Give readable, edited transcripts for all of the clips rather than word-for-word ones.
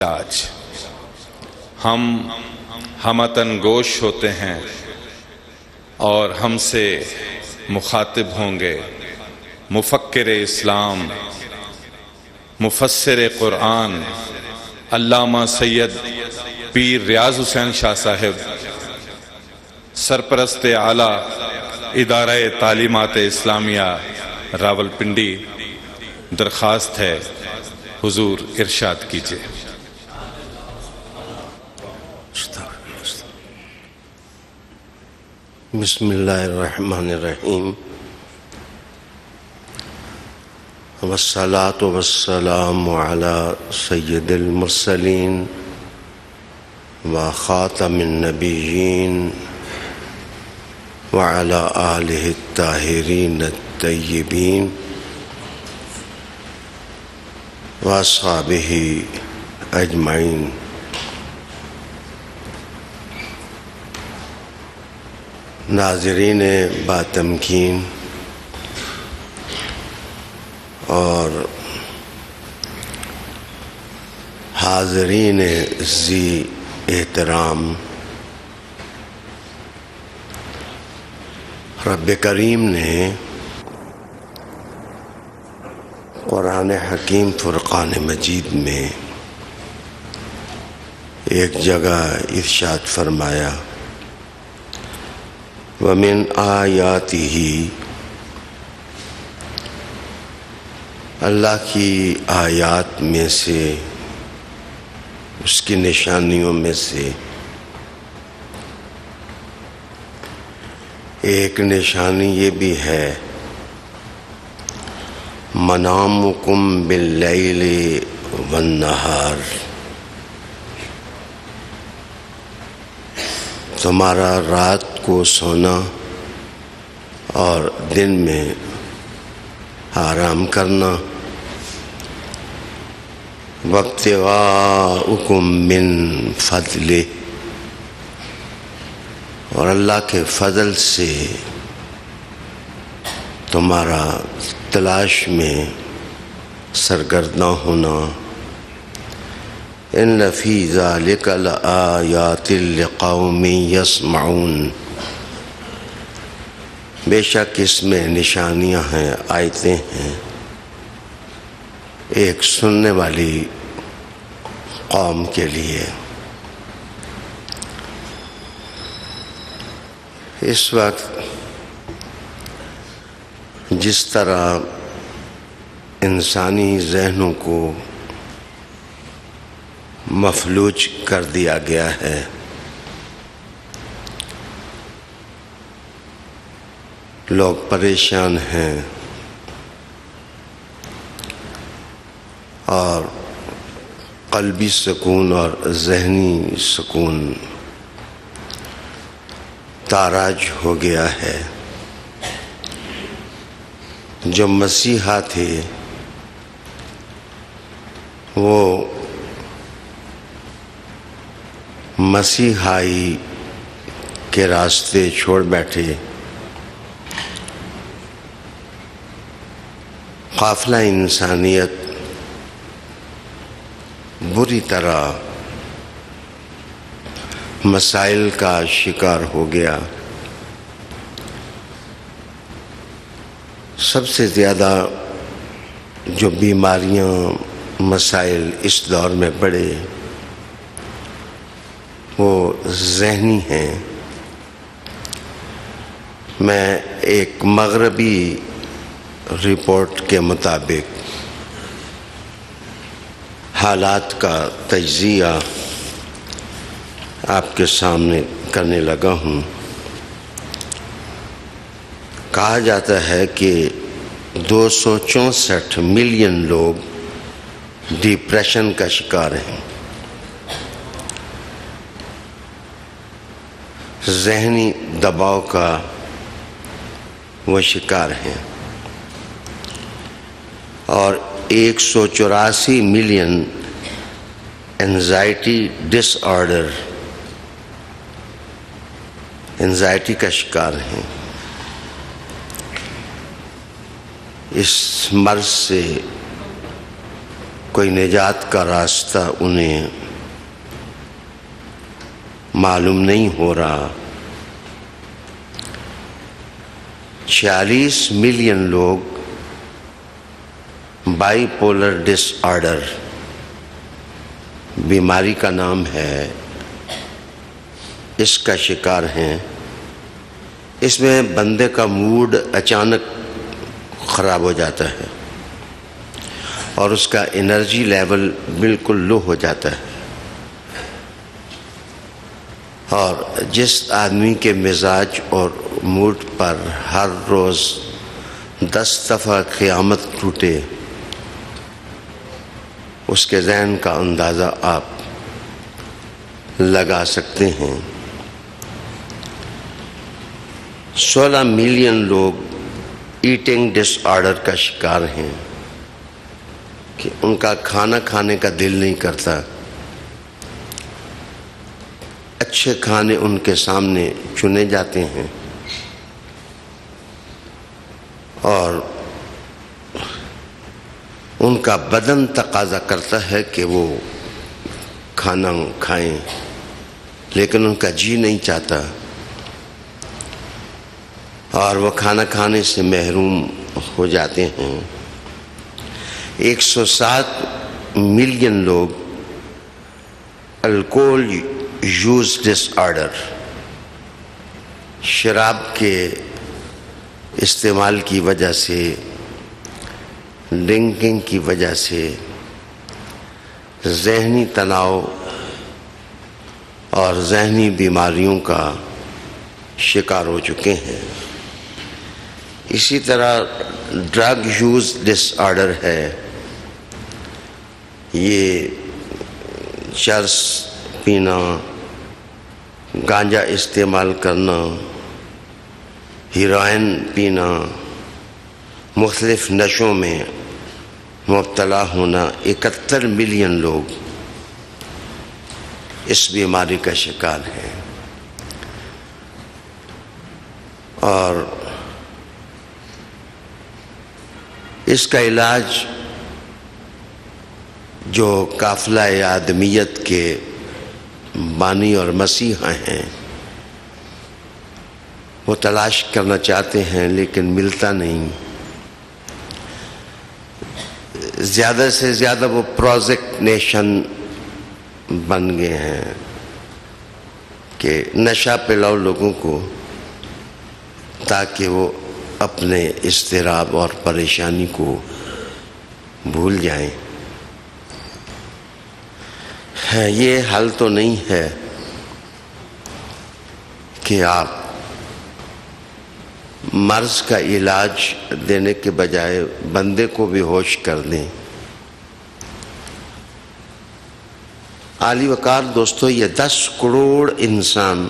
آج ہم ہمتن گوش ہوتے ہیں اور ہم سے مخاطب ہوں گے مفکر اسلام، مفسر قرآن علامہ سید پیر ریاض حسین شاہ صاحب، سرپرست اعلیٰ ادارہ تعلیمات اسلامیہ راولپنڈی۔ درخواست ہے حضور ارشاد کیجیے۔ بسم اللہ الرحمن الرحیم، والصلاة والسلام علی سید المرسلین وخاتم النبیین وعلی آلہ الطاہرین الطیبین واصحابہ اجمعین۔ ناظرین باتمکین اور حاضرین ذی احترام، رب کریم نے قرآن حکیم فرقان مجید میں ایک جگہ ارشاد فرمایا، وَمِنْ آیَاتِهِ، اللہ کی آیات میں سے، اس کی نشانیوں میں سے ایک نشانی یہ بھی ہے، منامکم باللیل والنہار، تمہارا رات کو سونا اور دن میں آرام کرنا، وابتغاؤکم من فضلہ، اور اللہ کے فضل سے تمہارا تلاش میں سرگرداں ہونا، ان فی ذلک لآیات لقوم یسمعون، بے شک اس میں نشانیاں ہیں، آیتیں ہیں ایک سننے والی قوم کے لیے۔ اس وقت جس طرح انسانی ذہنوں کو مفلوج کر دیا گیا ہے، لوگ پریشان ہیں اور قلبی سکون اور ذہنی سکون تاراج ہو گیا ہے۔ جو مسیحا تھے وہ مسیحائی کے راستے چھوڑ بیٹھے، قافلہ انسانیت بری طرح مسائل کا شکار ہو گیا۔ سب سے زیادہ جو بیماریاں، مسائل اس دور میں بڑھے وہ ذہنی ہیں۔ میں ایک مغربی رپورٹ کے مطابق حالات کا تجزیہ آپ کے سامنے کرنے لگا ہوں۔ کہا جاتا ہے کہ 264 ملین لوگ ڈپریشن کا شکار ہیں، ذہنی دباؤ کا وہ شکار ہیں، اور 184 ملین اینزائٹی ڈس آرڈر، اینزائٹی کا شکار ہیں۔ اس مرض سے کوئی نجات کا راستہ انہیں معلوم نہیں ہو رہا۔ 46 ملین لوگ بائی پولر ڈس آرڈر بیماری کا نام ہے، اس کا شکار ہیں۔ اس میں بندے کا موڈ اچانک خراب ہو جاتا ہے اور اس کا انرجی لیول بالکل لو ہو جاتا ہے، اور جس آدمی کے مزاج اور موڈ پر ہر روز 10 دفعہ قیامت ٹوٹے، اس کے ذہن کا اندازہ آپ لگا سکتے ہیں۔ 16 ملین لوگ ایٹنگ ڈس آرڈر کا شکار ہیں کہ ان کا کھانا کھانے کا دل نہیں کرتا، اچھے کھانے ان کے سامنے چنے جاتے ہیں اور ان کا بدن تقاضا کرتا ہے کہ وہ کھانا کھائیں، لیکن ان کا جی نہیں چاہتا اور وہ کھانا کھانے سے محروم ہو جاتے ہیں۔ 107 ملین لوگ الکوہول یوز ڈس آرڈر، شراب کے استعمال کی وجہ سے، ڈرنکنگ کی وجہ سے ذہنی تناؤ اور ذہنی بیماریوں کا شکار ہو چکے ہیں۔ اسی طرح ڈرگ یوز ڈس آرڈر ہے، یہ چرس پینا، گانجا استعمال کرنا، ہیروئن پینا، مختلف نشوں میں مبتلا ہونا، 71 ملین لوگ اس بیماری کا شکار ہیں۔ اور اس کا علاج جو قافلہ آدمیت کے بانی اور مسیحا ہیں وہ تلاش کرنا چاہتے ہیں لیکن ملتا نہیں۔ زیادہ سے زیادہ وہ پروجیکٹ نیشن بن گئے ہیں کہ نشہ پلاؤ لوگوں کو تاکہ وہ اپنے اضطراب اور پریشانی کو بھول جائیں۔ یہ حل تو نہیں ہے کہ آپ مرض کا علاج دینے کے بجائے بندے کو بھی ہوش کر دیں۔ عالی وقار دوستو، یہ 10 کروڑ انسان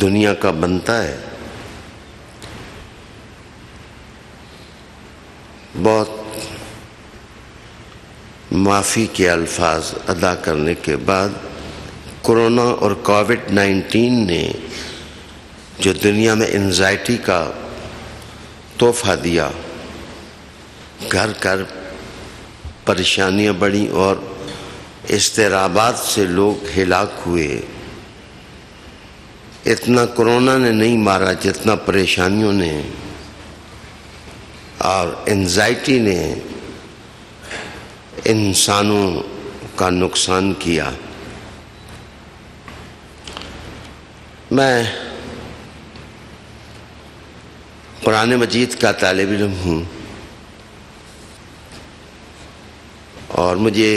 دنیا کا بنتا ہے۔ بہت معافی کے الفاظ ادا کرنے کے بعد کورونا اور کووڈ-19 نے جو دنیا میں انزائٹی کا تحفہ دیا، گھر گھر پریشانیاں بڑھیں اور اضطرابات سے لوگ ہلاک ہوئے۔ اتنا کورونا نے نہیں مارا جتنا پریشانیوں نے اور انزائٹی نے انسانوں کا نقصان کیا۔ میں قرآن مجید کا طالب علم ہوں اور مجھے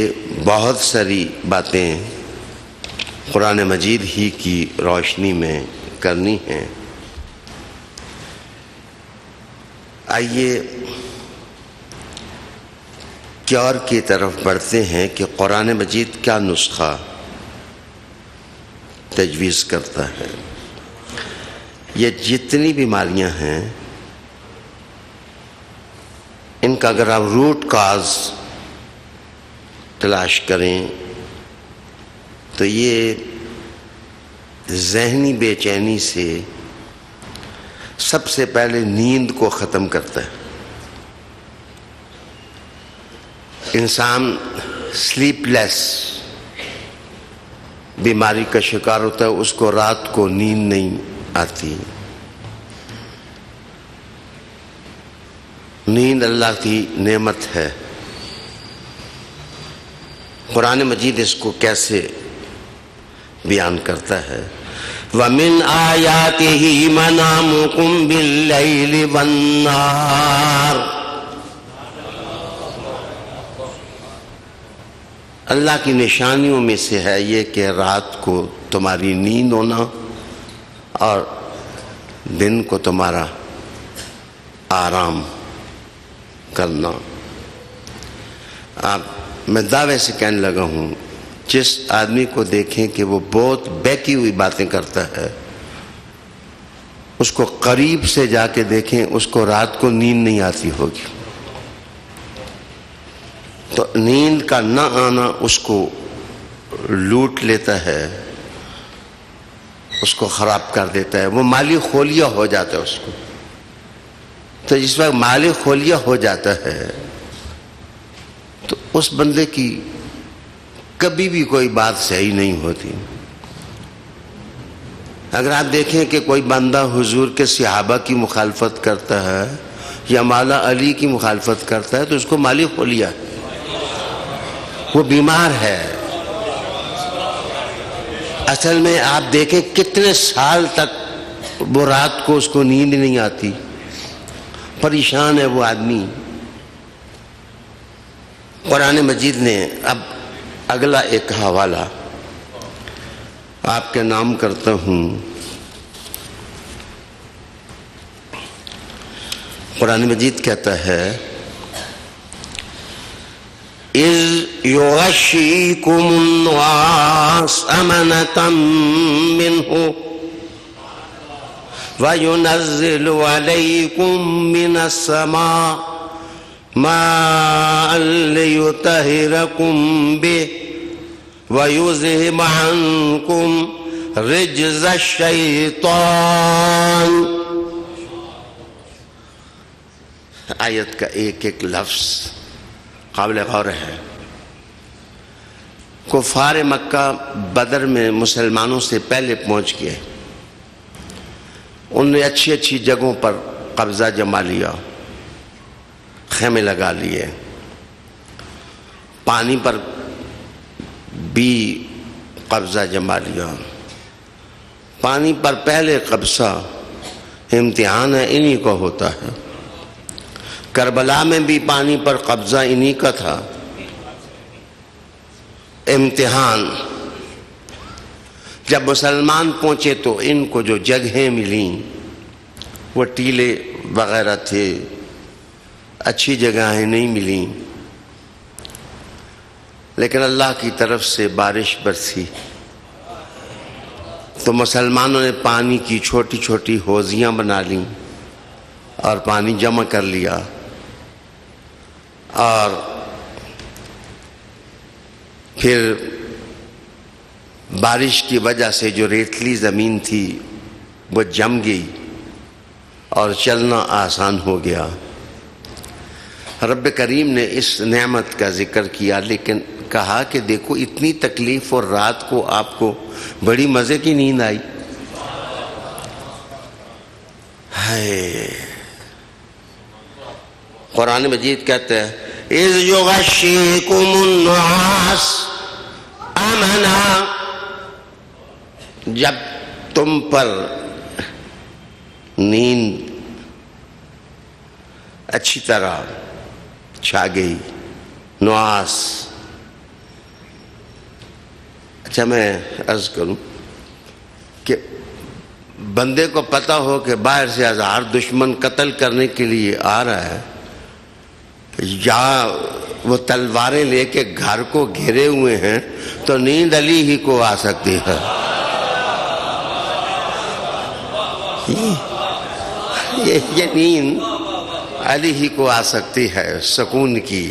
بہت ساری باتیں قرآن مجید ہی کی روشنی میں کرنی ہیں۔ آئیے کیور کی طرف بڑھتے ہیں کہ قرآن مجید کیا نسخہ تجویز کرتا ہے۔ یہ جتنی بیماریاں ہیں ان کا اگر آپ روٹ کاز تلاش کریں تو یہ ذہنی بے چینی سے سب سے پہلے نیند کو ختم کرتا ہے۔ انسان سلیپ لیس بیماری کا شکار ہوتا ہے، اس کو رات کو نیند نہیں آتی. نیند اللہ کی نعمت ہے. قرآن مجید اس کو کیسے بیان کرتا ہے؟ وَمِنْ آيَاتِهِ مَنَامُكُمْ بِاللَّيْلِ وَالنَّهَارِ. اللہ کی نشانیوں میں سے ہے یہ کہ رات کو تمہاری نیند ہونا اور دن کو تمہارا آرام کرنا. میں دعوے سے کہنے لگا ہوں، جس آدمی کو دیکھیں کہ وہ بہت بہکی ہوئی باتیں کرتا ہے، اس کو قریب سے جا کے دیکھیں، اس کو رات کو نیند نہیں آتی ہوگی. تو نیند کا نہ آنا اس کو لوٹ لیتا ہے، اس کو خراب کر دیتا ہے، وہ مالی خولیا ہو جاتا ہے اس کو. تو جس وقت مالی خولیا ہو جاتا ہے تو اس بندے کی کبھی بھی کوئی بات صحیح نہیں ہوتی. اگر آپ دیکھیں کہ کوئی بندہ حضور کے صحابہ کی مخالفت کرتا ہے یا مولا علی کی مخالفت کرتا ہے تو اس کو مالی خولیا ہے، وہ بیمار ہے. اصل میں آپ دیکھیں کتنے سال تک وہ رات کو اس کو نیند نہیں آتی، پریشان ہے وہ آدمی. قرآن مجید نے اب اگلا ایک حوالہ آپ کے نام کرتا ہوں. قرآن مجید کہتا ہے اِذْ يُغَشِّيكُمُ النُّعَاسَ أَمَنَةً مِّنْهُ وَيُنَزِّلُ عَلَيْكُم مِّنَ السَّمَاءِ مَاءً لِيُطَهِّرَكُم بِهِ وَيُذْهِبَ عَنكُم رِجْزَ الشَّيْطَانِ. آیت کا ایک ایک لفظ قابل غور ہے. کفار مکہ بدر میں مسلمانوں سے پہلے پہنچ گئے. انہوں نے اچھی اچھی جگہوں پر قبضہ جما لیا، خیمے لگا لیے. پانی پر بھی قبضہ جما لیا. پانی پر پہلے قبضہ امتحان ہے، انہی کو ہوتا ہے. کربلا میں بھی پانی پر قبضہ انہی کا تھا، امتحان. جب مسلمان پہنچے تو ان کو جو جگہیں ملیں وہ ٹیلے وغیرہ تھے، اچھی جگہیں نہیں ملیں. لیکن اللہ کی طرف سے بارش برسی تو مسلمانوں نے پانی کی چھوٹی چھوٹی حوضیاں بنا لیں اور پانی جمع کر لیا. اور پھر بارش کی وجہ سے جو ریتلی زمین تھی وہ جم گئی اور چلنا آسان ہو گیا. رب کریم نے اس نعمت کا ذکر کیا، لیکن کہا کہ دیکھو اتنی تکلیف اور رات کو آپ کو بڑی مزے کی نیند آئی. ہے قرآن مجید کہتا ہے اِذْ يُغَشِّيكُمُ النُّعَاسَ أَمَنًا، جب تم پر نیند اچھی طرح چھا گئی. نعاس. اچھا میں عرض کروں کہ بندے کو پتہ ہو کہ باہر سے 1000 دشمن قتل کرنے کے لیے آ رہا ہے، یا وہ تلواریں لے کے گھر کو گھیرے ہوئے ہیں، تو نیند علی ہی کو آ سکتی ہے. یہ نیند علی ہی کو آ سکتی ہے، سکون کی،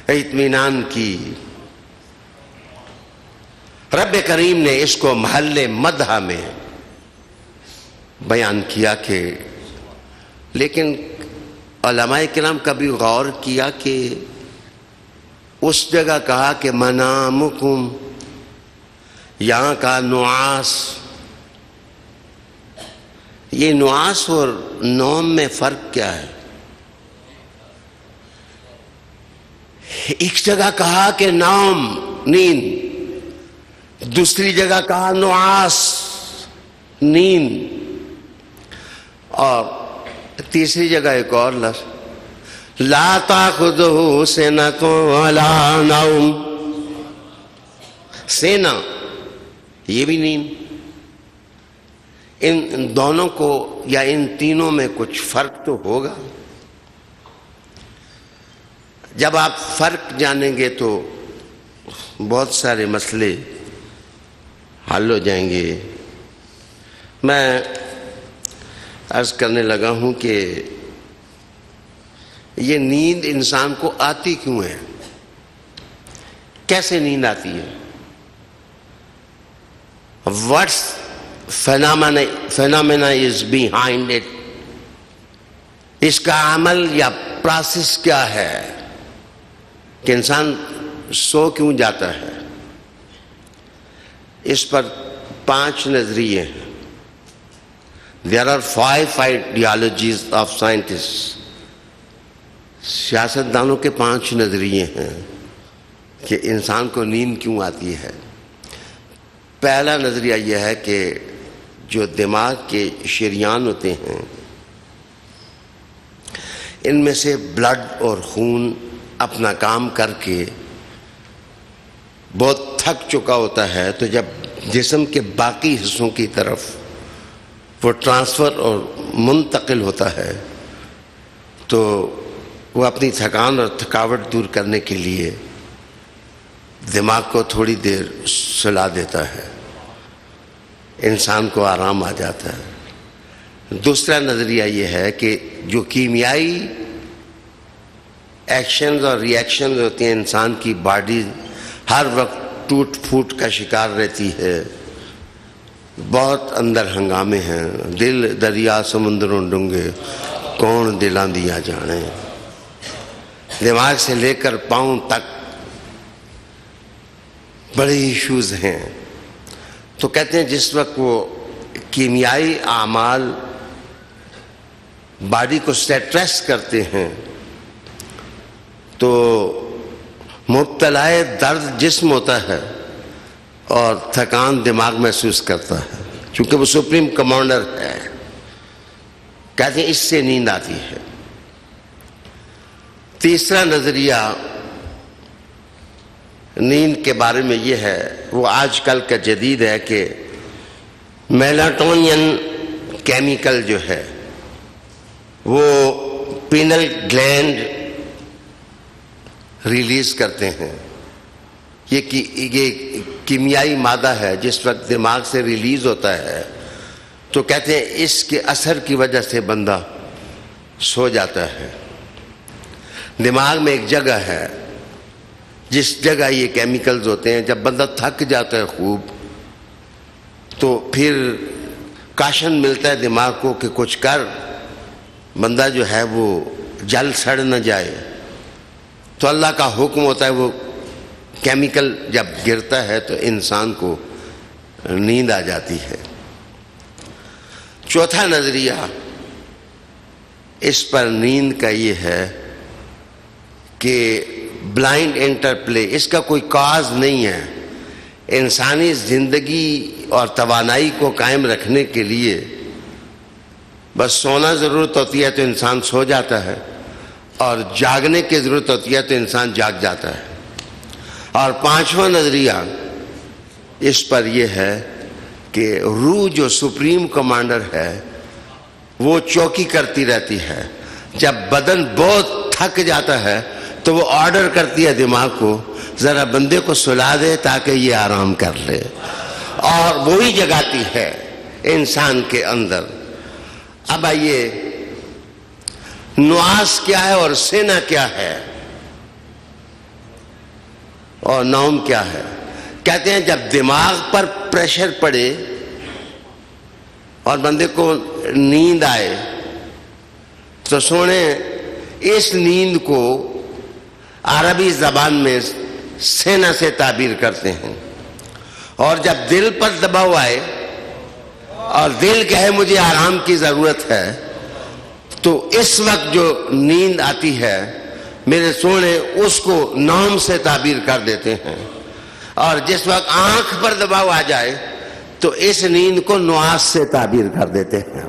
اطمینان کی. رب کریم نے اس کو محل مدح میں بیان کیا کہ لیکن علماء کرام کبھی غور کیا کہ اس جگہ کہا کہ منامکم، یہاں کا نعاس. یہ نعاس اور نوم میں فرق کیا ہے؟ ایک جگہ کہا کہ نوم نیند، دوسری جگہ کہا نعاس نیند، اور تیسری جگہ ایک اور لفظ لا تاخذہ سنۃ ولا نوم. سینا یہ بھی نیند. ان دونوں کو یا ان تینوں میں کچھ فرق تو ہوگا. جب آپ فرق جانیں گے تو بہت سارے مسئلے حل ہو جائیں گے. میں عرض کرنے لگا ہوں کہ یہ نیند انسان کو آتی کیوں ہے؟ کیسے نیند آتی ہے؟ What's phenomena is behind it؟ اس کا عمل یا پروسیس کیا ہے کہ انسان سو کیوں جاتا ہے؟ اس پر 5 نظریے ہیں. There are 5 ideologies of scientists. سیاستدانوں کے 5 نظریے ہیں کہ انسان کو نیند کیوں آتی ہے. پہلا نظریہ یہ ہے کہ جو دماغ کے شریان ہوتے ہیں ان میں سے بلڈ اور خون اپنا کام کر کے بہت تھک چکا ہوتا ہے، تو جب جسم کے باقی حصوں کی طرف وہ ٹرانسفر اور منتقل ہوتا ہے تو وہ اپنی تھکان اور تھکاوٹ دور کرنے کے لیے دماغ کو تھوڑی دیر سلا دیتا ہے، انسان کو آرام آ جاتا ہے. دوسرا نظریہ یہ ہے کہ جو کیمیائی ایکشنز اور ری ایکشنز ہوتی ہیں، انسان کی باڈی ہر وقت ٹوٹ پھوٹ کا شکار رہتی ہے، بہت اندر ہنگامے ہیں، دل دریا سمندروں ڈونگے کون دلاں دیا جانے. دماغ سے لے کر پاؤں تک بڑے ایشوز ہیں. تو کہتے ہیں جس وقت وہ کیمیائی اعمال باڈی کو سٹریس کرتے ہیں تو مبتلائے درد جسم ہوتا ہے اور تھکان دماغ محسوس کرتا ہے، چونکہ وہ سپریم کمانڈر ہے. کہتے ہیں اس سے نیند آتی ہے. تیسرا نظریہ نیند کے بارے میں یہ ہے، وہ آج کل کا جدید ہے، کہ میلاٹونین کیمیکل جو ہے وہ پینل گلینڈ ریلیز کرتے ہیں. یہ کیمیائی مادہ ہے، جس وقت دماغ سے ریلیز ہوتا ہے تو کہتے ہیں اس کے اثر کی وجہ سے بندہ سو جاتا ہے. دماغ میں ایک جگہ ہے جس جگہ یہ کیمیکلز ہوتے ہیں، جب بندہ تھک جاتا ہے خوب تو پھر کاشن ملتا ہے دماغ کو کہ کچھ کر، بندہ جو ہے وہ جل سڑ نہ جائے. تو اللہ کا حکم ہوتا ہے، وہ کیمیکل جب گرتا ہے تو انسان کو نیند آ جاتی ہے. چوتھا نظریہ اس پر نیند کا یہ ہے کہ بلائنڈ انٹرپلے، اس کا کوئی کاز نہیں ہے. انسانی زندگی اور توانائی کو قائم رکھنے کے لیے بس سونا ضرورت ہوتی ہے تو انسان سو جاتا ہے، اور جاگنے کی ضرورت ہوتی ہے تو انسان جاگ جاتا ہے. اور پانچواں نظریہ اس پر یہ ہے کہ روح جو سپریم کمانڈر ہے وہ چوکی کرتی رہتی ہے. جب بدن بہت تھک جاتا ہے تو وہ آرڈر کرتی ہے دماغ کو ذرا بندے کو سلا دے تاکہ یہ آرام کر لے، اور وہی جگاتی ہے انسان کے اندر. اب آئیے نعاس کیا ہے اور سینا کیا ہے اور نوم کیا ہے؟ کہتے ہیں جب دماغ پر پریشر پڑے اور بندے کو نیند آئے تو سونے اس نیند کو عربی زبان میں سینہ سے تعبیر کرتے ہیں. اور جب دل پر دباؤ آئے اور دل کہے مجھے آرام کی ضرورت ہے، تو اس وقت جو نیند آتی ہے میرے سونے اس کو نوم سے تعبیر کر دیتے ہیں. اور جس وقت آنکھ پر دباؤ آ جائے تو اس نیند کو نعاس سے تعبیر کر دیتے ہیں.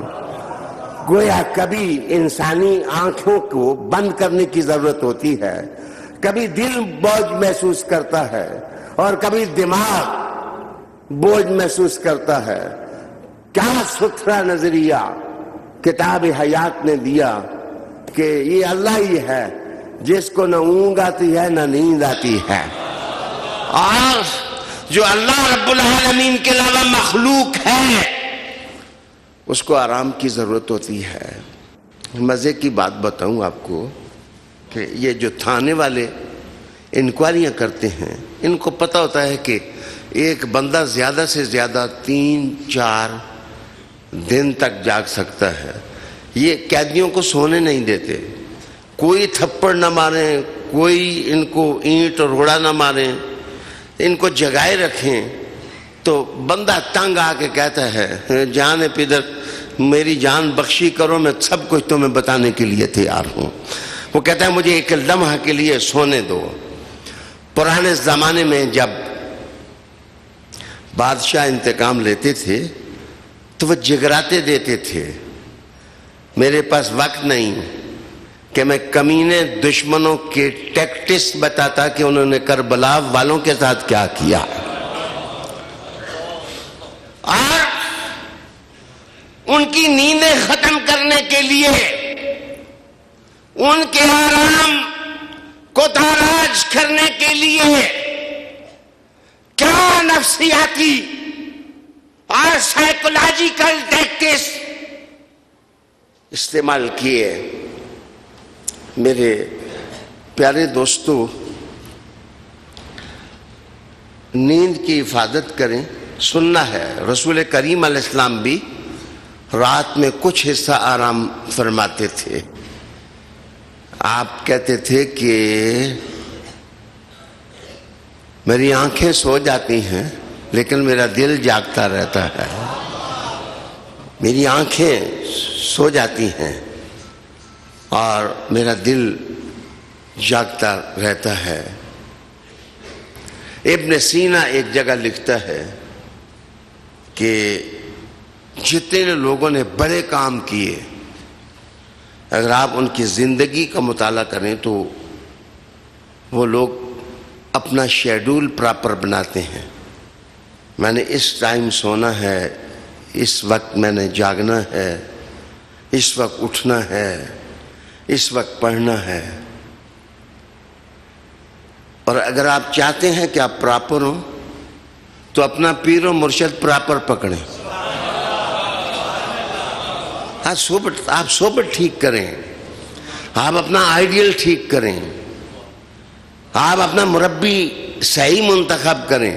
گویا کبھی انسانی آنکھوں کو بند کرنے کی ضرورت ہوتی ہے، کبھی دل بوجھ محسوس کرتا ہے اور کبھی دماغ بوجھ محسوس کرتا ہے. کیا ستھرا نظریہ کتاب حیات نے دیا کہ یہ اللہ ہی ہے جس کو نہ اونگ آتی ہے نہ نیند آتی ہے، اور جو اللہ رب العالمین کے علاوہ مخلوق ہے اس کو آرام کی ضرورت ہوتی ہے. مزے کی بات بتاؤں آپ کو کہ یہ جو تھانے والے انکوائریاں کرتے ہیں ان کو پتہ ہوتا ہے کہ ایک بندہ زیادہ سے زیادہ 3-4 دن تک جاگ سکتا ہے. یہ قیدیوں کو سونے نہیں دیتے، کوئی تھپڑ نہ ماریں، کوئی ان کو اینٹ اور روڑا نہ ماریں، ان کو جگائے رکھیں. تو بندہ تنگ آ کے کہتا ہے جان پدر میری جان بخشی کرو، میں سب کچھ تمہیں بتانے کے لیے تیار ہوں. وہ کہتا ہے مجھے ایک لمحہ کے لیے سونے دو. پرانے زمانے میں جب بادشاہ انتقام لیتے تھے تو وہ جگراتے دیتے تھے. میرے پاس وقت نہیں کہ میں کمینے دشمنوں کے ٹیکٹس بتاتا کہ انہوں نے کربلا والوں کے ساتھ کیا کیا. اور ان کی نیندیں ختم کرنے کے لیے، ان کے آرام کو تاراج کرنے کے لیے کیا نفسیاتی اور سائیکولوجیکل ٹیکٹس استعمال کیے. میرے پیارے دوستو، نیند کی حفاظت کریں. سننا ہے رسول کریم علیہ السلام بھی رات میں کچھ حصہ آرام فرماتے تھے. آپ کہتے تھے کہ میری آنکھیں سو جاتی ہیں لیکن میرا دل جاگتا رہتا ہے. میری آنکھیں سو جاتی ہیں اور میرا دل جاگتا رہتا ہے. ابن سینا ایک جگہ لکھتا ہے کہ جتنے لوگوں نے بڑے کام کیے، اگر آپ ان کی زندگی کا مطالعہ کریں تو وہ لوگ اپنا شیڈول پراپر بناتے ہیں. میں نے اس ٹائم سونا ہے، اس وقت میں نے جاگنا ہے، اس وقت اٹھنا ہے، اس وقت پڑھنا ہے. اور اگر آپ چاہتے ہیں کہ آپ پراپر ہوں تو اپنا پیر و مرشد پراپر پکڑیں. آپ صحبت ٹھیک کریں، آپ اپنا آئیڈیل ٹھیک کریں، آپ اپنا مربی صحیح منتخب کریں.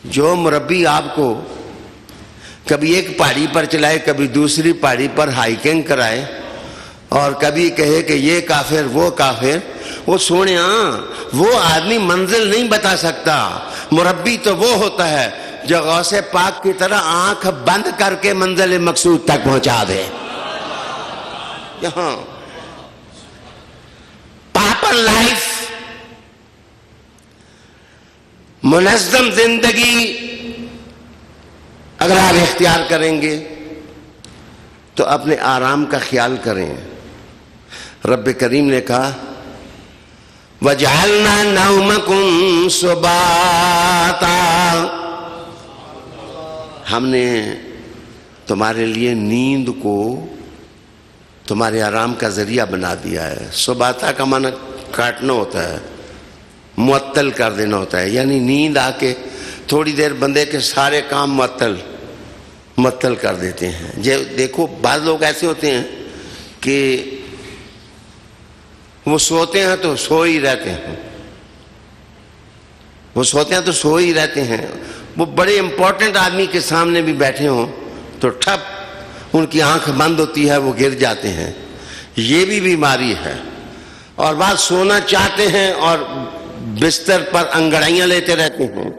جو مربی آپ کو کبھی ایک پہاڑی پر چلائے، کبھی دوسری پہاڑی پر ہائیکنگ کرائے اور کبھی کہے کہ یہ کافر وہ کافر، وہ سونے وہ آدمی منزل نہیں بتا سکتا. مربی تو وہ ہوتا ہے جو غوث پاک کی طرح آنکھ بند کر کے منزل مقصود تک پہنچا دے. یہاں پراپر لائف، منظم زندگی اگر آپ اختیار کریں گے تو اپنے آرام کا خیال کریں. رب کریم نے کہا وَجَعَلْنَا نَوْمَكُمْ سُبَاتًا، ہم نے تمہارے لیے نیند کو تمہارے آرام کا ذریعہ بنا دیا ہے. سباتا کا معنی کاٹنا ہوتا ہے، معطل کر دینا ہوتا ہے. یعنی نیند آ کے تھوڑی دیر بندے کے سارے کام معطل کر دیتے ہیں. دیکھو بعض لوگ ایسے ہوتے ہیں کہ وہ سوتے ہیں تو سو ہی رہتے ہیں، وہ سوتے ہیں تو سو ہی رہتے ہیں. وہ بڑے امپورٹنٹ آدمی کے سامنے بھی بیٹھے ہوں تو ٹھپ ان کی آنکھ بند ہوتی ہے، وہ گر جاتے ہیں. یہ بھی بیماری ہے. اور بعض سونا چاہتے ہیں اور بستر پر انگڑائیاں لیتے رہتے ہیں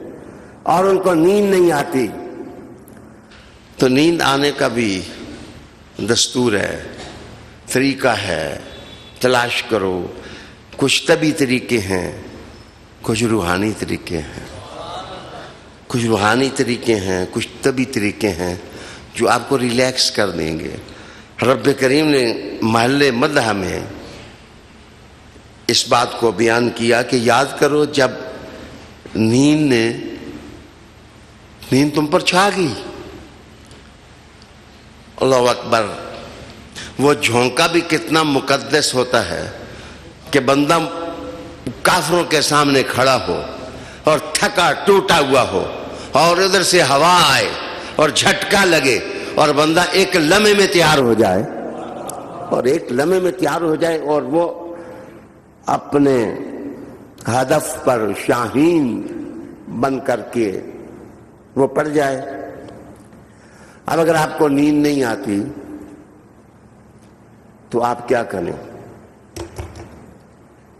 اور ان کو نیند نہیں آتی. تو نیند آنے کا بھی دستور ہے، طریقہ ہے، تلاش کرو. کچھ طبی طریقے ہیں، کچھ روحانی طریقے ہیں. کچھ روحانی طریقے ہیں، کچھ طبی طریقے ہیں جو آپ کو ریلیکس کر دیں گے. رب کریم نے محل مدح میں اس بات کو بیان کیا کہ یاد کرو جب نیند تم پر چھا گئی. اللہ اکبر. وہ جھونکا بھی کتنا مقدس ہوتا ہے کہ بندہ کافروں کے سامنے کھڑا ہو اور تھکا ٹوٹا ہوا ہو اور ادھر سے ہوا آئے اور جھٹکا لگے اور بندہ ایک لمحے میں تیار ہو جائے اور وہ اپنے ہدف پر شاہین بن کر کے وہ پڑ جائے. اب اگر آپ کو نیند نہیں آتی تو آپ کیا کریں؟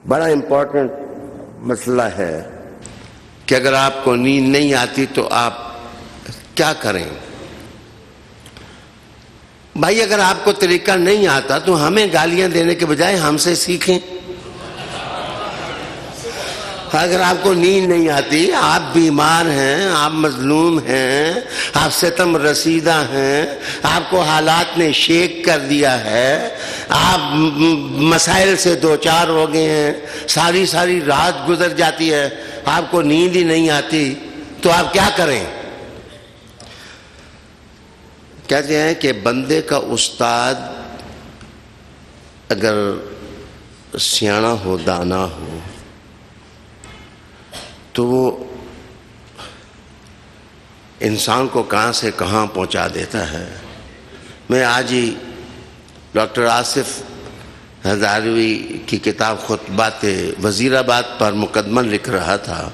بڑا امپورٹنٹ مسئلہ ہے کہ اگر آپ کو نیند نہیں آتی تو آپ کیا کریں؟ بھائی اگر آپ کو طریقہ نہیں آتا تو ہمیں گالیاں دینے کے بجائے ہم سے سیکھیں. اگر آپ کو نیند نہیں آتی، آپ بیمار ہیں، آپ مظلوم ہیں، آپ ستم رسیدہ ہیں، آپ کو حالات نے شیک کر دیا ہے، آپ مسائل سے دوچار ہو گئے ہیں، ساری رات گزر جاتی ہے، آپ کو نیند ہی نہیں آتی، تو آپ کیا کریں؟ کہتے ہیں کہ بندے کا استاد اگر سیانا ہو، دانا ہو، تو وہ انسان کو کہاں سے کہاں پہنچا دیتا ہے. میں آج ہی ڈاکٹر آصف ہزاروی کی کتاب خطبات وزیر آباد پر مقدمہ لکھ رہا تھا،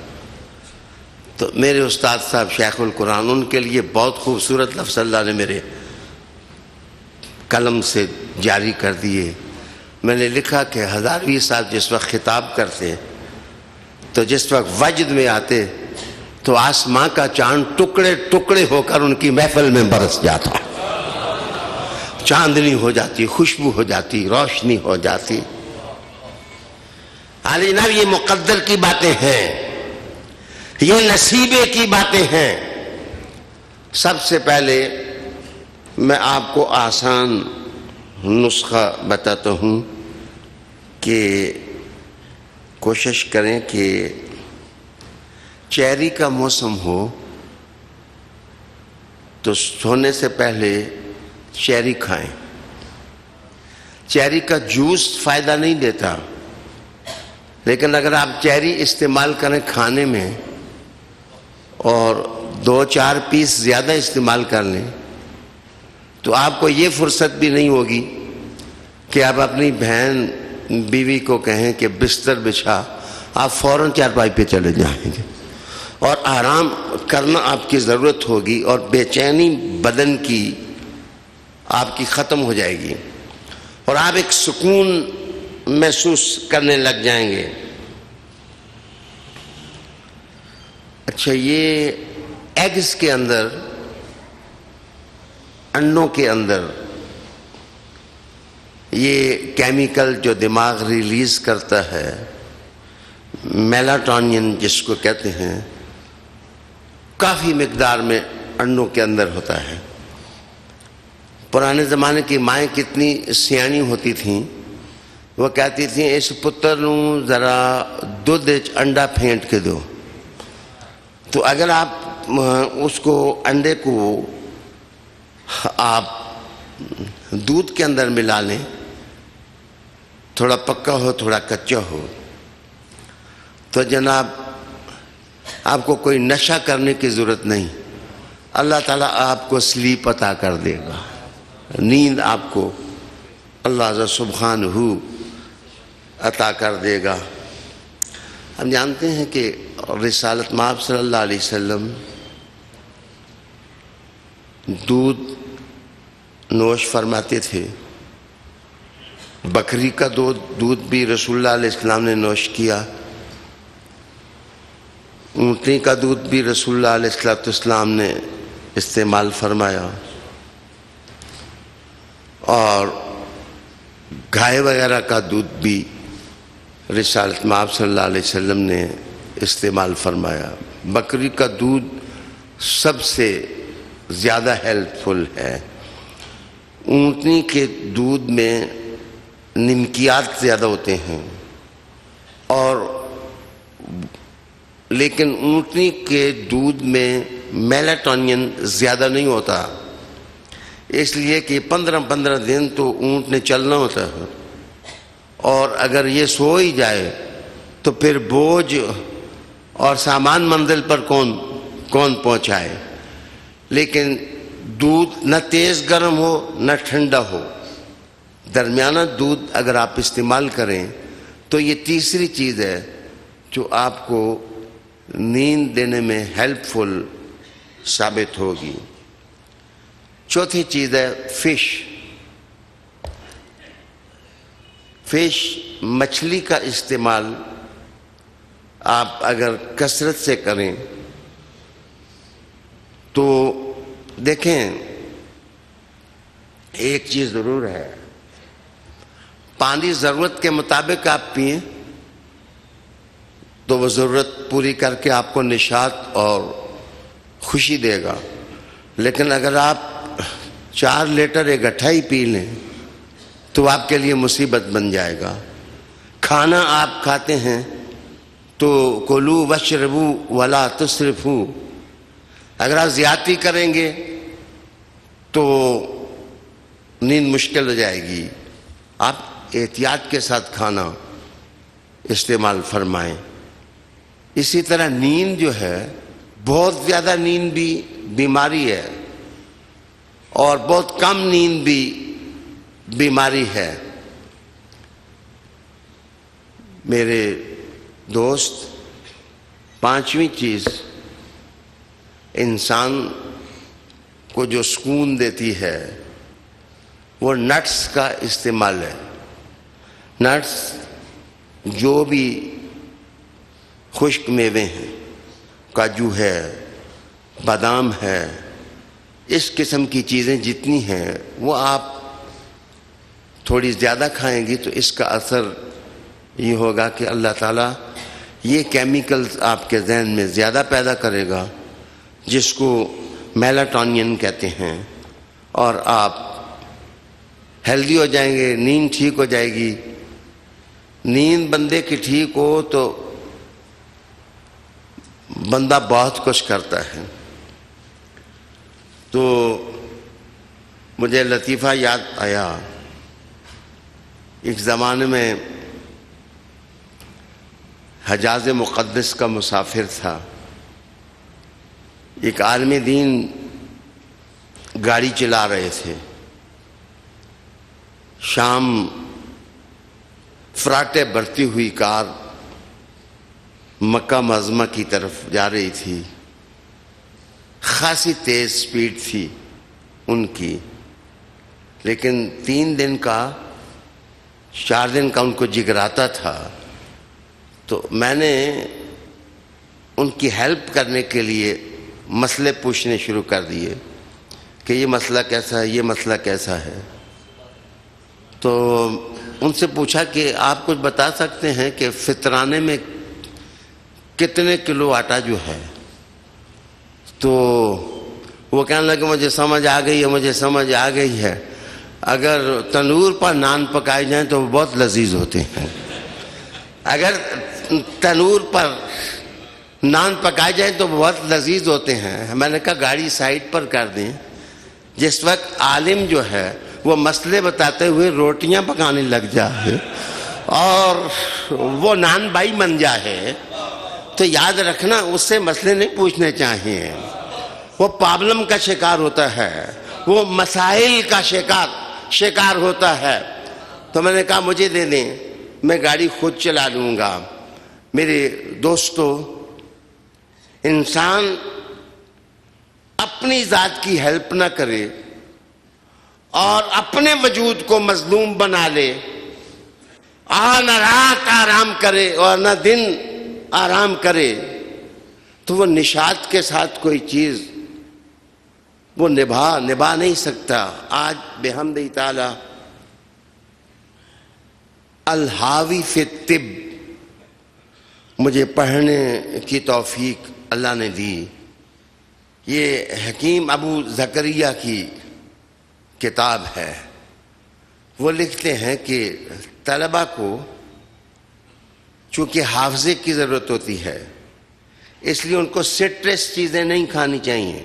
تو میرے استاد صاحب شیخ القرآن، ان کے لیے بہت خوبصورت لفظ اللہ نے میرے قلم سے جاری کر دیے. میں نے لکھا کہ ہزاروی صاحب جس وقت خطاب کرتے تو جس وقت وجد میں آتے تو آسماں کا چاند ٹکڑے ٹکڑے ہو کر ان کی محفل میں برس جاتا، چاندنی ہو جاتی، خوشبو ہو جاتی، روشنی ہو جاتی. علی نب یہ مقدر کی باتیں ہیں، یہ نصیبے کی باتیں ہیں. سب سے پہلے میں آپ کو آسان نسخہ بتاتا ہوں کہ کوشش کریں کہ چیری کا موسم ہو تو سونے سے پہلے چیری کھائیں. چیری کا جوس فائدہ نہیں دیتا، لیکن اگر آپ چیری استعمال کریں کھانے میں اور 2-4 پیس زیادہ استعمال کر لیں تو آپ کو یہ فرصت بھی نہیں ہوگی کہ آپ اپنی بہن بیوی کو کہیں کہ بستر بچھا، آپ فوراً چارپائی پہ چلے جائیں گے اور آرام کرنا آپ کی ضرورت ہوگی اور بے چینی بدن کی آپ کی ختم ہو جائے گی اور آپ ایک سکون محسوس کرنے لگ جائیں گے. اچھا، یہ ایگز کے اندر، انڈوں کے اندر یہ کیمیکل جو دماغ ریلیز کرتا ہے، میلاٹونین جس کو کہتے ہیں، کافی مقدار میں انڈوں کے اندر ہوتا ہے. پرانے زمانے کی مائیں کتنی سیانی ہوتی تھیں، وہ کہتی تھیں اس پتر نوں ذرا دودھ انڈا پھینٹ کے دو. تو اگر آپ اس کو انڈے کو آپ دودھ کے اندر ملا لیں، تھوڑا پکا ہو تھوڑا کچا ہو، تو جناب آپ کو کوئی نشہ کرنے کی ضرورت نہیں. اللہ تعالیٰ آپ کو سلیپ عطا کر دے گا، نیند آپ کو اللہ سبحانہ عطا کر دے گا. ہم جانتے ہیں کہ رسالت مآب صلی اللہ علیہ وسلم دودھ نوش فرماتے تھے بکری کا دودھ بھی رسول اللہ علیہ السلام نے نوش کیا، اونٹنی کا دودھ بھی رسول اللہ علیہ السلام نے استعمال فرمایا، اور گائے وغیرہ کا دودھ بھی رسالت مآب صلی اللہ علیہ وسلم نے استعمال فرمایا۔ بکری کا دودھ سب سے زیادہ ہیلتھ فل ہے۔ اونٹنی کے دودھ میں نمکیات زیادہ ہوتے ہیں، اور لیکن اونٹنی کے دودھ میں میلاٹونین زیادہ نہیں ہوتا، اس لیے کہ 15 دن تو اونٹ نے چلنا ہوتا ہے، اور اگر یہ سو ہی جائے تو پھر بوجھ اور سامان منزل پر کون پہنچائے۔ لیکن دودھ نہ تیز گرم ہو نہ ٹھنڈا ہو، درمیانہ دودھ اگر آپ استعمال کریں تو یہ تیسری چیز ہے جو آپ کو نیند دینے میں ہیلپ فل ثابت ہوگی۔ چوتھی چیز ہے فش، مچھلی کا استعمال آپ اگر کثرت سے کریں تو دیکھیں ایک چیز ضرور ہے، پانی ضرورت کے مطابق آپ پئیں تو وہ ضرورت پوری کر کے آپ کو نشاط اور خوشی دے گا، لیکن اگر آپ 4 لیٹر ایک گٹھا ہی پی لیں تو آپ کے لیے مصیبت بن جائے گا۔ کھانا آپ کھاتے ہیں تو کلوا واشربوا ولا تسرفوا، اگر آپ زیادتی کریں گے تو نیند مشکل ہو جائے گی۔ آپ احتیاط کے ساتھ کھانا استعمال فرمائیں۔ اسی طرح نیند جو ہے، بہت زیادہ نیند بھی بیماری ہے، اور بہت کم نیند بھی بیماری ہے۔ میرے دوست، 5ویں چیز انسان کو جو سکون دیتی ہے وہ نٹس کا استعمال ہے۔ نٹس جو بھی خشک میوے ہیں، کاجو ہے، بادام ہے، اس قسم کی چیزیں جتنی ہیں وہ آپ تھوڑی زیادہ کھائیں گی تو اس کا اثر یہ ہوگا کہ اللہ تعالیٰ یہ کیمیکلز آپ کے ذہن میں زیادہ پیدا کرے گا جس کو میلاٹونین کہتے ہیں، اور آپ ہیلدی ہو جائیں گے، نیند ٹھیک ہو جائے گی۔ نیند بندے کی ٹھیک ہو تو بندہ بہت کچھ کرتا ہے۔ تو مجھے لطیفہ یاد آیا، ایک زمانے میں حجاز مقدس کا مسافر تھا، ایک عالم دین گاڑی چلا رہے تھے، شام فراٹے بھرتی ہوئی کار مکہ معظمہ کی طرف جا رہی تھی، خاصی تیز سپیڈ تھی ان کی، لیکن 3 دن کا 4 دن کا ان کو جگراتا تھا۔ تو میں نے ان کی ہیلپ کرنے کے لیے مسئلے پوچھنے شروع کر دیے کہ یہ مسئلہ کیسا ہے، یہ مسئلہ کیسا ہے۔ تو ان سے پوچھا کہ آپ کچھ بتا سکتے ہیں کہ فطرانے میں کتنے کلو آٹا جو ہے؟ تو وہ کہنے لگے مجھے سمجھ آ گئی ہے، مجھے سمجھ آ گئی ہے، اگر تنور پر نان پکائے جائیں تو وہ بہت لذیذ ہوتے ہیں، اگر تنور پر نان پکائے جائیں تو بہت لذیذ ہوتے ہیں۔ میں نے کہا گاڑی سائڈ پر کر دیں، جس وقت عالم جو ہے وہ مسئلے بتاتے ہوئے روٹیاں پکانے لگ جائے اور وہ نان بائی بن جائے تو یاد رکھنا اس سے مسئلے نہیں پوچھنے چاہیے، وہ پرابلم کا شکار ہوتا ہے، وہ مسائل کا شکار ہوتا ہے۔ تو میں نے کہا مجھے دے دیں، میں گاڑی خود چلا لوں گا۔ میرے دوستو، انسان اپنی ذات کی ہیلپ نہ کرے اور اپنے وجود کو مظلوم بنا لے اور نہ رات آرام کرے اور نہ دن آرام کرے تو وہ نشاط کے ساتھ کوئی چیز وہ نبھا نہیں سکتا۔ آج بحمد تعالی الحاوی فی الطب مجھے پڑھنے کی توفیق اللہ نے دی۔ یہ حکیم ابو زکریہ کی کتاب ہے۔ وہ لکھتے ہیں کہ طلبہ کو چونکہ حافظے کی ضرورت ہوتی ہے اس لیے ان کو سٹرس چیزیں نہیں کھانی چاہیے۔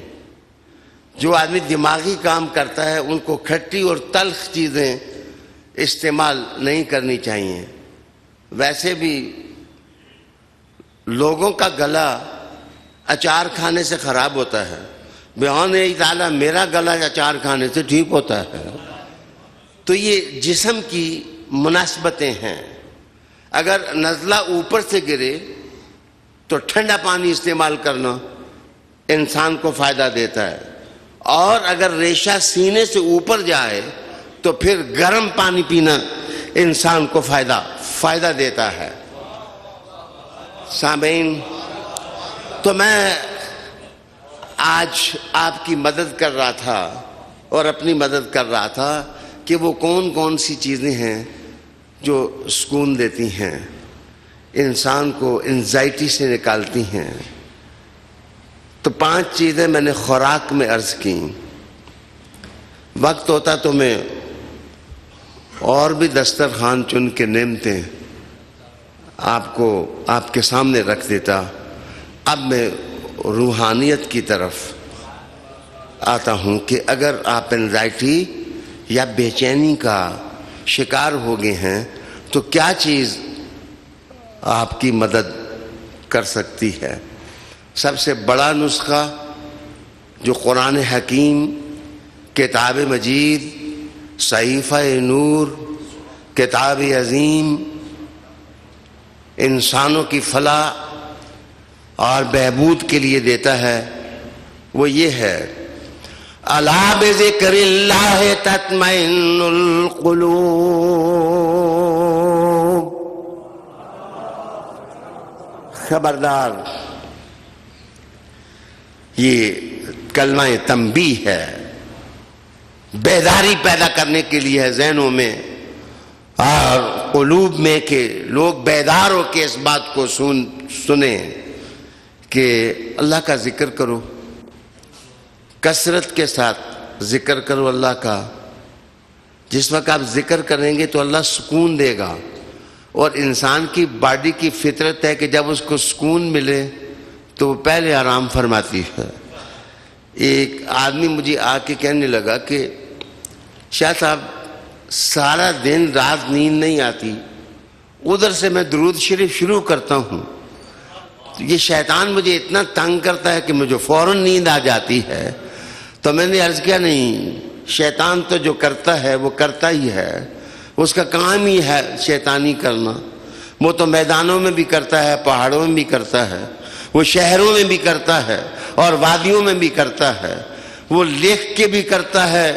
جو آدمی دماغی کام کرتا ہے ان کو کھٹی اور تلخ چیزیں استعمال نہیں کرنی چاہیے۔ ویسے بھی لوگوں کا گلا اچار کھانے سے خراب ہوتا ہے، بیان تعالیٰ میرا گلا اچار کھانے سے ٹھیک ہوتا ہے۔ تو یہ جسم کی مناسبتیں ہیں۔ اگر نزلہ اوپر سے گرے تو ٹھنڈا پانی استعمال کرنا انسان کو فائدہ دیتا ہے، اور اگر ریشہ سینے سے اوپر جائے تو پھر گرم پانی پینا انسان کو فائدہ دیتا ہے۔ سامعین، تو میں آج آپ کی مدد کر رہا تھا اور اپنی مدد کر رہا تھا کہ وہ کون سی چیزیں ہیں جو سکون دیتی ہیں، انسان کو انزائٹی سے نکالتی ہیں۔ تو 5 چیزیں میں نے خوراک میں عرض کی۔ وقت ہوتا تو میں اور بھی دسترخوان چن کے نعمتیں آپ کے سامنے رکھ دیتا۔ اب میں روحانیت کی طرف آتا ہوں کہ اگر آپ انزائٹی یا بے چینی کا شکار ہو گئے ہیں تو کیا چیز آپ کی مدد کر سکتی ہے؟ سب سے بڑا نسخہ جو قرآن حکیم، کتاب مجید، صحیفہ نور، کتاب عظیم انسانوں کی فلاح اور بہبود کے لیے دیتا ہے، وہ یہ ہے: الا بذکر اللہ تطمئن القلوب۔ خبردار، یہ کلمہ تنبیہ ہے، بیداری پیدا کرنے کے لیے ہے ذہنوں میں اور قلوب میں، کہ لوگ بیدار ہو کے اس بات کو سنیں کہ اللہ کا ذکر کرو، کثرت کے ساتھ ذکر کرو اللہ کا۔ جس وقت آپ ذکر کریں گے تو اللہ سکون دے گا، اور انسان کی باڈی کی فطرت ہے کہ جب اس کو سکون ملے تو وہ پہلے آرام فرماتی ہے۔ ایک آدمی مجھے آ کے کہنے لگا کہ شاہ صاحب سارا دن رات نیند نہیں آتی، ادھر سے میں درود شریف شروع کرتا ہوں، یہ شیطان مجھے اتنا تنگ کرتا ہے کہ مجھے فوراً نیند آ جاتی ہے۔ تو میں نے عرض کیا، نہیں، شیطان تو جو کرتا ہے وہ کرتا ہی ہے، اس کا کام ہی ہے شیطانی کرنا۔ وہ تو میدانوں میں بھی کرتا ہے، پہاڑوں میں بھی کرتا ہے، وہ شہروں میں بھی کرتا ہے اور وادیوں میں بھی کرتا ہے، وہ لکھ کے بھی کرتا ہے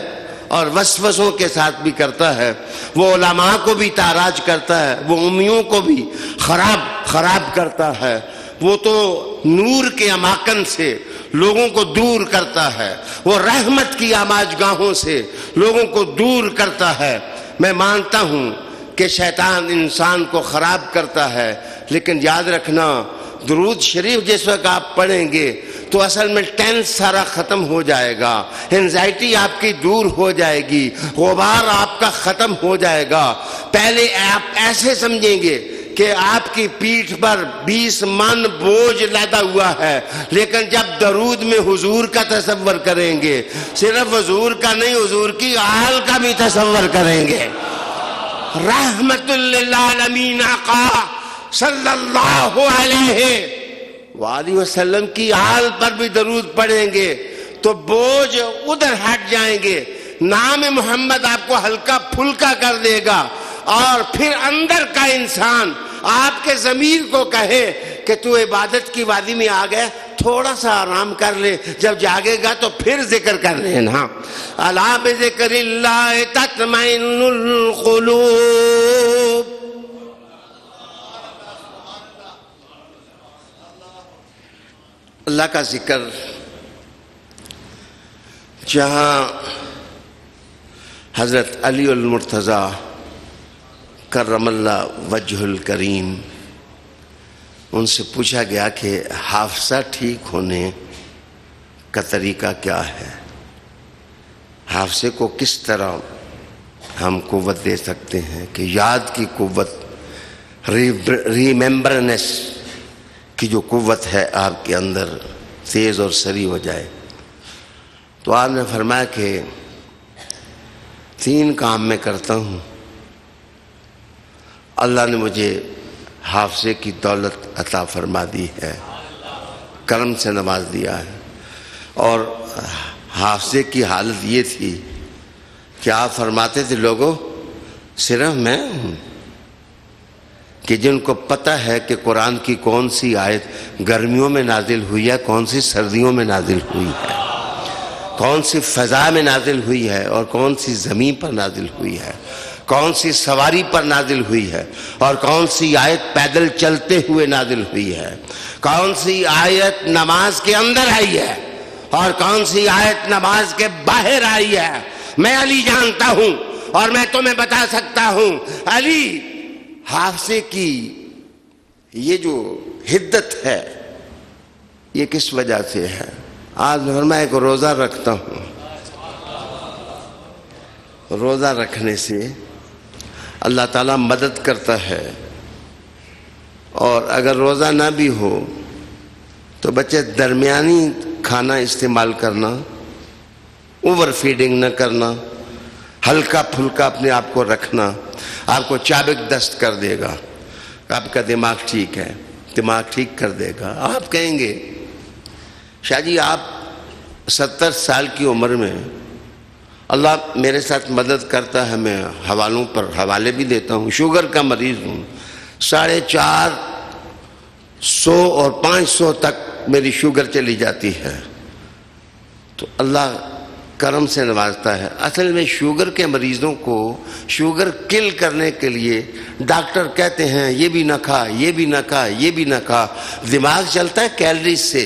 اور وسوسوں کے ساتھ بھی کرتا ہے، وہ علماء کو بھی تاراج کرتا ہے، وہ امیوں کو بھی خراب کرتا ہے، وہ تو نور کے اماکن سے لوگوں کو دور کرتا ہے، وہ رحمت کی آماج گاہوں سے لوگوں کو دور کرتا ہے۔ میں مانتا ہوں کہ شیطان انسان کو خراب کرتا ہے، لیکن یاد رکھنا درود شریف جس وقت آپ پڑھیں گے تو اصل میں ٹینس سارا ختم ہو جائے گا، انزائٹی آپ کی دور ہو جائے گی، غبار آپ کا ختم ہو جائے گا۔ پہلے آپ ایسے سمجھیں گے کہ آپ کی پیٹھ پر 20 من بوجھ لادا ہوا ہے، لیکن جب درود میں حضور کا تصور کریں گے، صرف حضور کا نہیں، حضور کی آل کا بھی تصور کریں گے۔ رحمت للعالمین آقا صلی اللہ علیہ وآلہ وسلم کی آل پر بھی درود پڑھیں گے تو بوجھ ادھر ہٹ جائیں گے، نام محمد آپ کو ہلکا پھلکا کر دے گا، اور پھر اندر کا انسان آپ کے ضمیر کو کہے کہ تو عبادت کی وادی میں آ گئے، تھوڑا سا آرام کر لے، جب جاگے گا تو پھر ذکر کر لینا۔ الا بذکر اللہ تطمئن القلوب۔ اللہ کا ذکر جہاں حضرت علی المرتضیٰ کرم اللہ وجہ الکریم ان سے پوچھا گیا کہ حافظہ ٹھیک ہونے کا طریقہ کیا ہے، حافظے کو کس طرح ہم قوت دے سکتے ہیں کہ یاد کی قوت، ریممبرنس کی جو قوت ہے آپ کے اندر تیز اور سری ہو جائے. تو آپ نے فرمایا کہ 3 کام میں کرتا ہوں، اللہ نے مجھے حافظے کی دولت عطا فرما دی ہے، کرم سے نواز دیا ہے. اور حافظے کی حالت یہ تھی کہ آپ فرماتے تھے لوگوں صرف میں ہوں کہ جن کو پتہ ہے کہ قرآن کی کون سی آیت گرمیوں میں نازل ہوئی ہے، کون سی سردیوں میں نازل ہوئی ہے، کون سی فضا میں نازل ہوئی ہے اور کون سی زمین پر نازل ہوئی ہے، کون سی سواری پر نازل ہوئی ہے اور کون سی آیت پیدل چلتے ہوئے نازل ہوئی ہے، کون سی آیت نماز کے اندر آئی ہے اور کون سی آیت نماز کے باہر آئی ہے، میں علی جانتا ہوں اور میں تمہیں بتا سکتا ہوں. علی حافظے کی یہ جو حدت ہے یہ کس وجہ سے ہے؟ آج فرمایا کہ روزہ رکھتا ہوں. روزہ رکھنے سے اللہ تعالیٰ مدد کرتا ہے، اور اگر روزہ نہ بھی ہو تو بچے درمیانی کھانا استعمال کرنا، اوور فیڈنگ نہ کرنا، ہلکا پھلکا اپنے آپ کو رکھنا آپ کو چابک دست کر دے گا. آپ کا دماغ ٹھیک ہے، دماغ ٹھیک کر دے گا. آپ کہیں گے شاہ جی آپ 70 سال کی عمر میں اللہ میرے ساتھ مدد کرتا ہے، میں حوالوں پر حوالے بھی دیتا ہوں، شوگر کا مریض ہوں، 450 اور 500 تک میری شوگر چلی جاتی ہے. تو اللہ کرم سے نوازتا ہے. اصل میں شوگر کے مریضوں کو شوگر کل کرنے کے لیے ڈاکٹر کہتے ہیں یہ بھی نہ کھا، یہ بھی نہ کھا، یہ بھی نہ کھا. دماغ چلتا ہے کیلریز سے.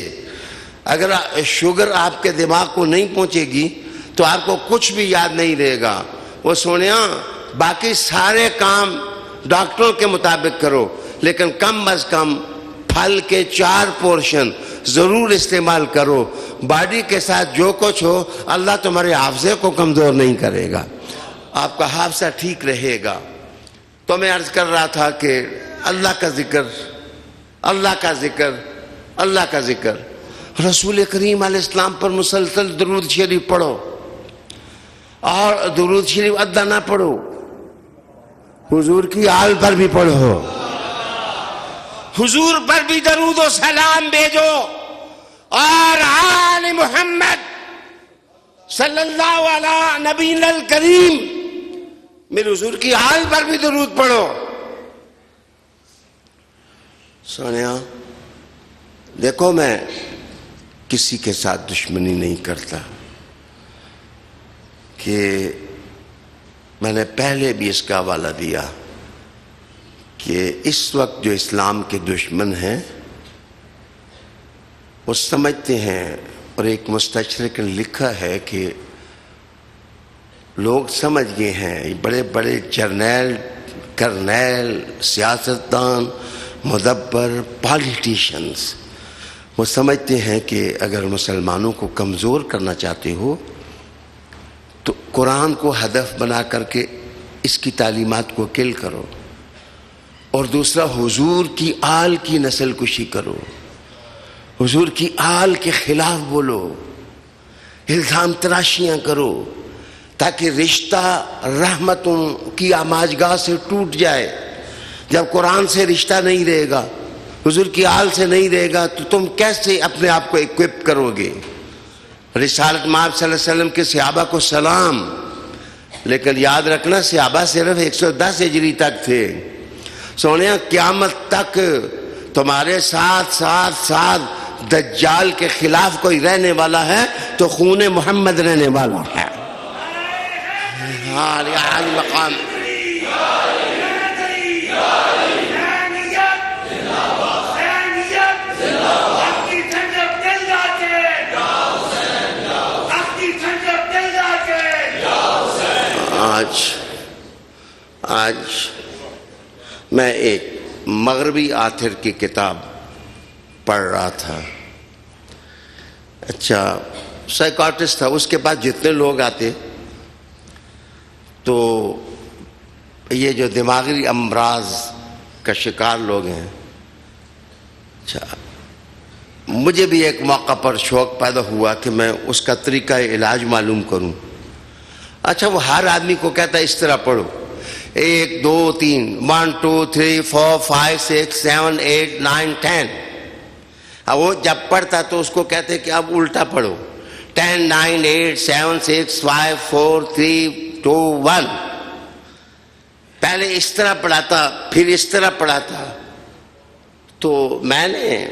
اگر شوگر آپ کے دماغ کو نہیں پہنچے گی تو آپ کو کچھ بھی یاد نہیں رہے گا. وہ سونیا باقی سارے کام ڈاکٹروں کے مطابق کرو، لیکن کم از کم پھل کے 4 پورشن ضرور استعمال کرو. باڈی کے ساتھ جو کچھ ہو اللہ تمہارے حافظے کو کمزور نہیں کرے گا، آپ کا حافظہ ٹھیک رہے گا. تو میں عرض کر رہا تھا کہ اللہ کا ذکر، اللہ کا ذکر، اللہ کا ذکر. رسول کریم علیہ السلام پر مسلسل درود شریف پڑھو، اور درود شریف ادا نہ پڑھو، حضور کی آل پر بھی پڑھو، حضور پر بھی درود و سلام بھیجو، اور آل محمد صلی اللہ علیہ نبی الکریم میرے حضور کی آل پر بھی درود پڑھو. سونیا دیکھو میں کسی کے ساتھ دشمنی نہیں کرتا، کہ میں نے پہلے بھی اس کا حوالہ دیا کہ اس وقت جو اسلام کے دشمن ہیں وہ سمجھتے ہیں، اور ایک مستشرق نے لکھا ہے کہ لوگ سمجھ گئے ہیں، بڑے بڑے جرنیل، کرنیل، سیاستدان، مدبر، پالیٹیشنز، وہ سمجھتے ہیں کہ اگر مسلمانوں کو کمزور کرنا چاہتے ہو تو قرآن کو ہدف بنا کر کے اس کی تعلیمات کو کل کرو، اور دوسرا حضور کی آل کی نسل کشی کرو، حضور کی آل کے خلاف بولو، الزام تراشیاں کرو، تاکہ رشتہ رحمتوں کی آماجگاہ سے ٹوٹ جائے. جب قرآن سے رشتہ نہیں رہے گا، حضور کی آل سے نہیں رہے گا، تو تم کیسے اپنے آپ کو ایکوپ کرو گے؟ رسالت مآب صلی اللہ علیہ وسلم کے صحابہ کو سلام، لیکن یاد رکھنا صحابہ صرف 110 ہجری تک تھے. سونیا قیامت تک تمہارے ساتھ ساتھ ساتھ دجال کے خلاف کوئی رہنے والا ہے تو خون محمد رہنے والا ہے. ہاں مقام آج میں ایک مغربی آتھر کی کتاب پڑھ رہا تھا. اچھا سائیکاٹرسٹ تھا، اس کے پاس جتنے لوگ آتے تو یہ جو دماغی امراض کا شکار لوگ ہیں، اچھا مجھے بھی ایک موقع پر شوق پیدا ہوا کہ میں اس کا طریقہ علاج معلوم کروں. اچھا وہ ہر آدمی کو کہتا ہے اس طرح پڑھو، 1 2 3 1 2 3 4 5 6 7 8 9 10. اب وہ جب پڑھتا تو اس کو کہتے کہ اب الٹا پڑھو، 10 9 8 7 6 5 4 3 2 1. پہلے اس طرح پڑھاتا پھر اس طرح پڑھاتا. تو میں نے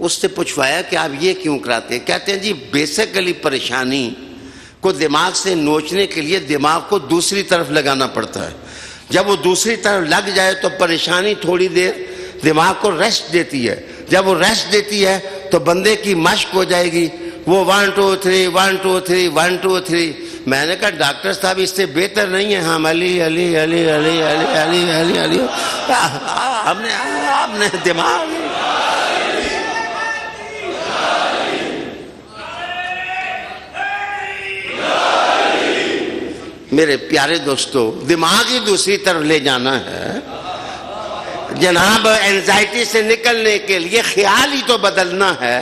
اس سے پوچھوایا کہ آپ یہ کیوں کراتے ہیں؟ کہتے ہیں جی بیسیکلی پریشانی کو دماغ سے نوچنے کے لیے دماغ کو دوسری طرف لگانا پڑتا ہے. جب وہ دوسری طرف لگ جائے تو پریشانی تھوڑی دیر دماغ کو ریسٹ دیتی ہے. جب وہ ریسٹ دیتی ہے تو بندے کی مشق ہو جائے گی، وہ 1 2 3 1 2 3 1 2 3. میں نے کہا ڈاکٹر صاحب اس سے بہتر نہیں ہے. ہم علی علی علی علی علی علی علی علی ہم نے دماغ میرے پیارے دوستو دماغ ہی دوسری طرف لے جانا ہے. جناب اینزائٹی سے نکلنے کے لیے خیال ہی تو بدلنا ہے.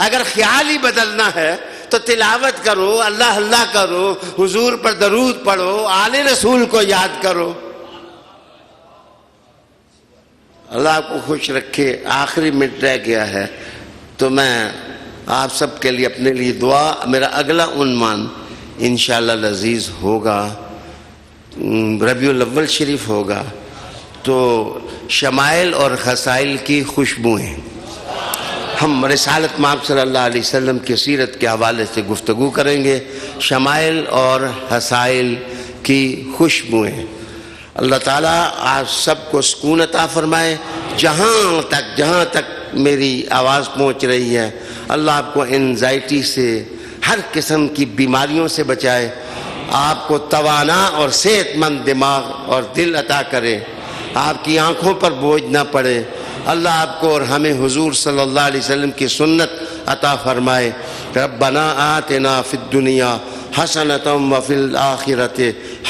اگر خیال ہی بدلنا ہے تو تلاوت کرو، اللہ اللہ کرو، حضور پر درود پڑھو، آل رسول کو یاد کرو. اللہ آپ کو خوش رکھے. آخری منٹ رہ گیا ہے تو میں آپ سب کے لیے اپنے لیے دعا. میرا اگلا عنوان انشاءاللہ العزیز ہوگا، ربیع الاول شریف ہوگا، تو شمائل اور خصائل کی خوشبوئیں. ہم رسالت مآب صلی اللہ علیہ وسلم کی سیرت کے حوالے سے گفتگو کریں گے. شمائل اور خصائل کی خوشبوئیں. اللہ تعالیٰ آپ سب کو سکون عطا فرمائے. جہاں تک میری آواز پہنچ رہی ہے، اللہ آپ کو انزائٹی سے، ہر قسم کی بیماریوں سے بچائے، آپ کو توانا اور صحت مند دماغ اور دل عطا کرے، آپ کی آنکھوں پر بوجھ نہ پڑے. اللہ آپ کو اور ہمیں حضور صلی اللہ علیہ وسلم کی سنت عطا فرمائے. ربنا آتنا فی الدنیا حسنۃ وفی الآخرۃ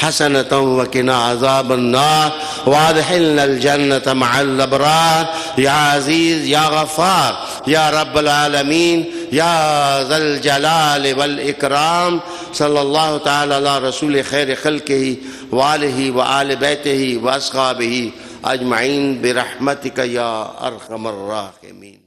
حسنۃ وقنا عذاب النار وادخلنا الجنۃ مع الابرار. یا عزیز یا غفار یا رب العالمین یا ذا الجلال والاکرام. صلی اللہ تعالی علی رسول خیر خلقہ وآلہ وآل بیتہ واصحابہ اجمعین برحمتک یا ارحم الراحمین.